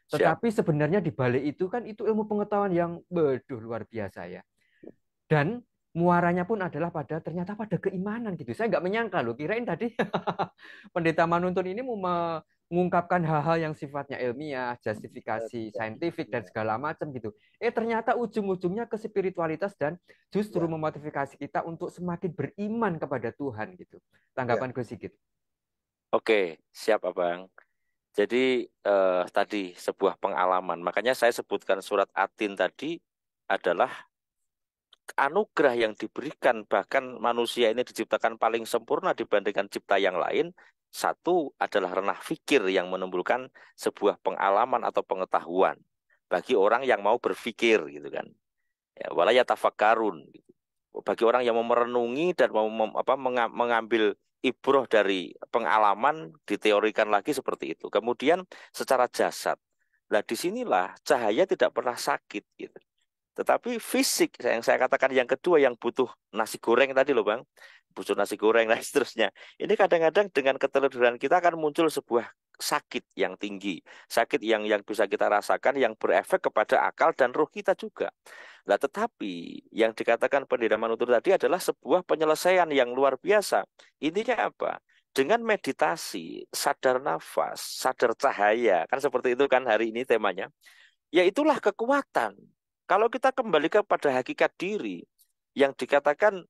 Siap. Tetapi sebenarnya di balik itu kan itu ilmu pengetahuan yang beduh luar biasa ya. Dan muaranya pun adalah pada ternyata pada keimanan gitu. Saya nggak menyangka loh, kirain tadi pendeta Manuntun ini mau mengungkapkan hal-hal yang sifatnya ilmiah, justifikasi saintifik dan segala macam gitu. Ternyata ujung-ujungnya ke spiritualitas dan justru Ya, memotivasi kita untuk semakin beriman kepada Tuhan gitu. ya. Tanggapan gue Sigit. Oke, siap Abang. Jadi tadi sebuah pengalaman. Makanya saya sebutkan surat Atin tadi adalah anugerah yang diberikan, bahkan manusia ini diciptakan paling sempurna dibandingkan cipta yang lain. Satu adalah ranah fikir yang menimbulkan sebuah pengalaman atau pengetahuan bagi orang yang mau berpikir gitu kan. Ya, wala yatafakkarun gitu. Bagi orang yang mau merenungi dan mau mengambil ibroh dari pengalaman, diteorikan lagi seperti itu. Kemudian secara jasad. Nah, disinilah cahaya tidak pernah sakit gitu. Tetapi fisik yang saya katakan yang kedua yang butuh nasi goreng tadi loh Bang. Butuh nasi goreng dan seterusnya. Ini kadang-kadang dengan keteledoran kita akan muncul sebuah sakit yang tinggi. Sakit yang bisa kita rasakan yang berefek kepada akal dan roh kita juga. Nah, tetapi yang dikatakan pendeta Manutur tadi adalah sebuah penyelesaian yang luar biasa. Intinya apa? Dengan meditasi, sadar nafas, sadar cahaya, kan seperti itu kan hari ini temanya. Ya itulah kekuatan. Kalau kita kembali kepada hakikat diri, yang dikatakan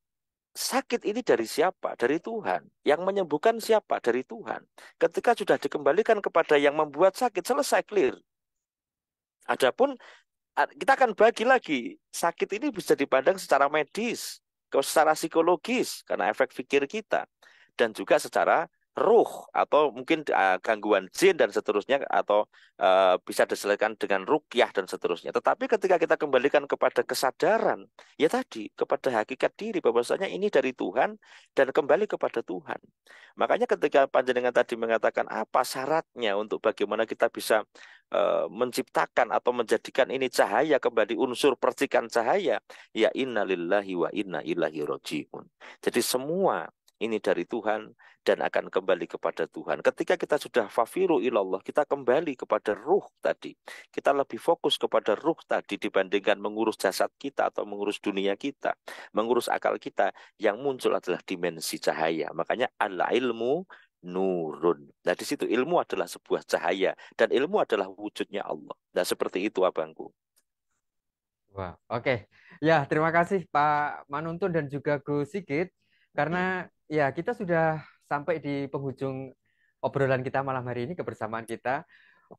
sakit ini dari siapa? Dari Tuhan. Yang menyembuhkan siapa? Dari Tuhan. Ketika sudah dikembalikan kepada yang membuat sakit, selesai clear. Adapun kita akan bagi lagi. Sakit ini bisa dipandang secara medis, secara psikologis, karena efek pikir kita. Dan juga secara ruh, atau mungkin gangguan jin dan seterusnya, atau bisa diselesaikan dengan rukyah dan seterusnya. Tetapi ketika kita kembalikan kepada kesadaran, ya tadi, kepada hakikat diri, bahwasanya ini dari Tuhan, dan kembali kepada Tuhan. Makanya ketika panjenengan tadi mengatakan apa syaratnya untuk bagaimana kita bisa menciptakan atau menjadikan ini cahaya kembali unsur percikan cahaya, ya inna lillahi wa inna ilaihi rojiun. Jadi semua ini dari Tuhan dan akan kembali kepada Tuhan. Ketika kita sudah fafiru ilallah, kita kembali kepada ruh tadi. Kita lebih fokus kepada ruh tadi dibandingkan mengurus jasad kita atau mengurus dunia kita, mengurus akal kita. Yang muncul adalah dimensi cahaya. Makanya al-ilmu nurun. Nah, di situ ilmu adalah sebuah cahaya dan ilmu adalah wujudnya Allah. Nah, seperti itu abangku. Wah, oke. Ya, terima kasih Pak Manuntun dan juga Gus Sigit. Karena Mm. ya kita sudah sampai di penghujung obrolan kita malam hari ini, kebersamaan kita.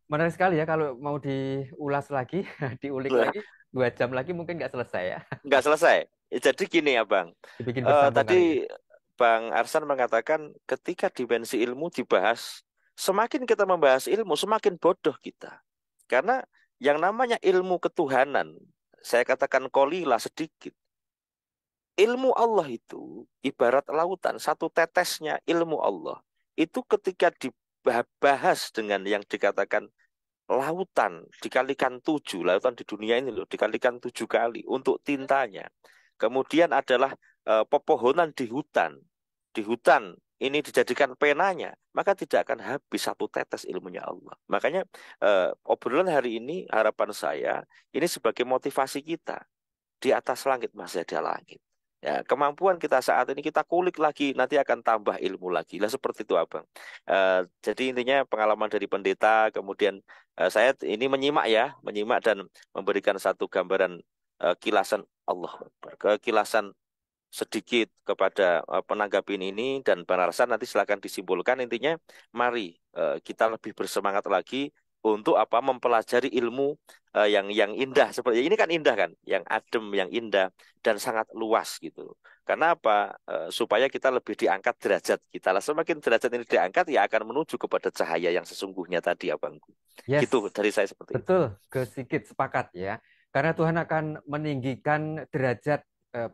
Menarik sekali ya kalau mau diulas lagi, diulik Lah, lagi, 2 jam lagi mungkin nggak selesai ya. nggak selesai. Jadi gini abang, Dibikin bersambung tadi kali ya. Bang Arsan mengatakan ketika dimensi ilmu dibahas, semakin kita membahas ilmu, semakin bodoh kita. Karena yang namanya ilmu ketuhanan, saya katakan kolilah sedikit. Ilmu Allah itu ibarat lautan, satu tetesnya ilmu Allah. Itu ketika dibahas dengan yang dikatakan lautan, dikalikan 7, lautan di dunia ini loh, dikalikan 7 kali untuk tintanya. Kemudian adalah pepohonan di hutan. Di hutan ini dijadikan penanya, maka tidak akan habis satu tetes ilmunya Allah. Makanya obrolan hari ini, harapan saya, ini sebagai motivasi kita. Di atas langit masih ada langit. Ya, kemampuan kita saat ini kita kulik lagi, nanti akan tambah ilmu lagi. Lah seperti itu, Abang. Jadi intinya pengalaman dari pendeta, kemudian saya ini menyimak ya, menyimak dan memberikan satu gambaran kilasan Allah, kilasan sedikit kepada penanggapi ini dan penjelasan nanti silakan disimpulkan. Intinya, mari kita lebih bersemangat lagi untuk apa mempelajari ilmu yang indah seperti ini kan indah kan, yang adem, yang indah dan sangat luas gitu. Karena apa? Supaya kita lebih diangkat derajat kita. Lah semakin derajat ini diangkat ya akan menuju kepada cahaya yang sesungguhnya tadi abangku. Yes, Gitu dari saya seperti itu. betul, Gus Sigit sepakat ya. Karena Tuhan akan meninggikan derajat,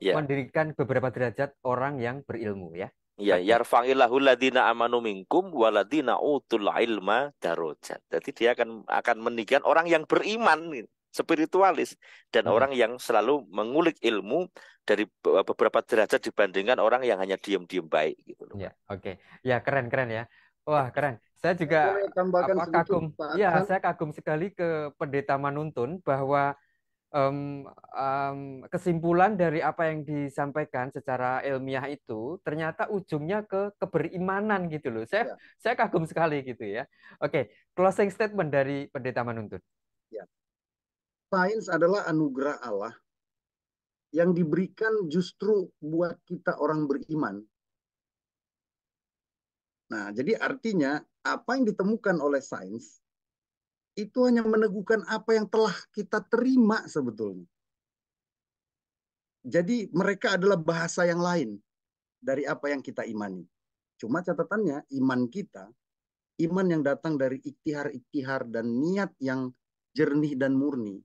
Ya. mendirikan beberapa derajat orang yang berilmu ya. Ya, Betul. yarfa'illahu ladina amanu minkum waladina utul ilma darajat. Jadi dia akan meninggikan orang yang beriman, gitu, spiritualis, dan Mm-mm. orang yang selalu mengulik ilmu dari beberapa derajat dibandingkan orang yang hanya diam-diam baik gitu loh, Ya, Bang. oke. Ya, keren keren ya. Wah, keren. Saya Saya juga boleh tambahkan sedikit, kagum, Pak ya Adnan? saya kagum sekali ke Pendeta Manuntun bahwa kesimpulan dari apa yang disampaikan secara ilmiah itu ternyata ujungnya ke keberimanan gitu loh. Ya, Saya kagum sekali gitu ya. Oke, closing statement dari Pendeta Manuntun. ya. Sains adalah anugerah Allah yang diberikan justru buat kita orang beriman. Nah, jadi artinya apa yang ditemukan oleh sains itu hanya meneguhkan apa yang telah kita terima sebetulnya. Jadi mereka adalah bahasa yang lain dari apa yang kita imani. Cuma catatannya iman kita, iman yang datang dari ikhtiar-ikhtiar dan niat yang jernih dan murni,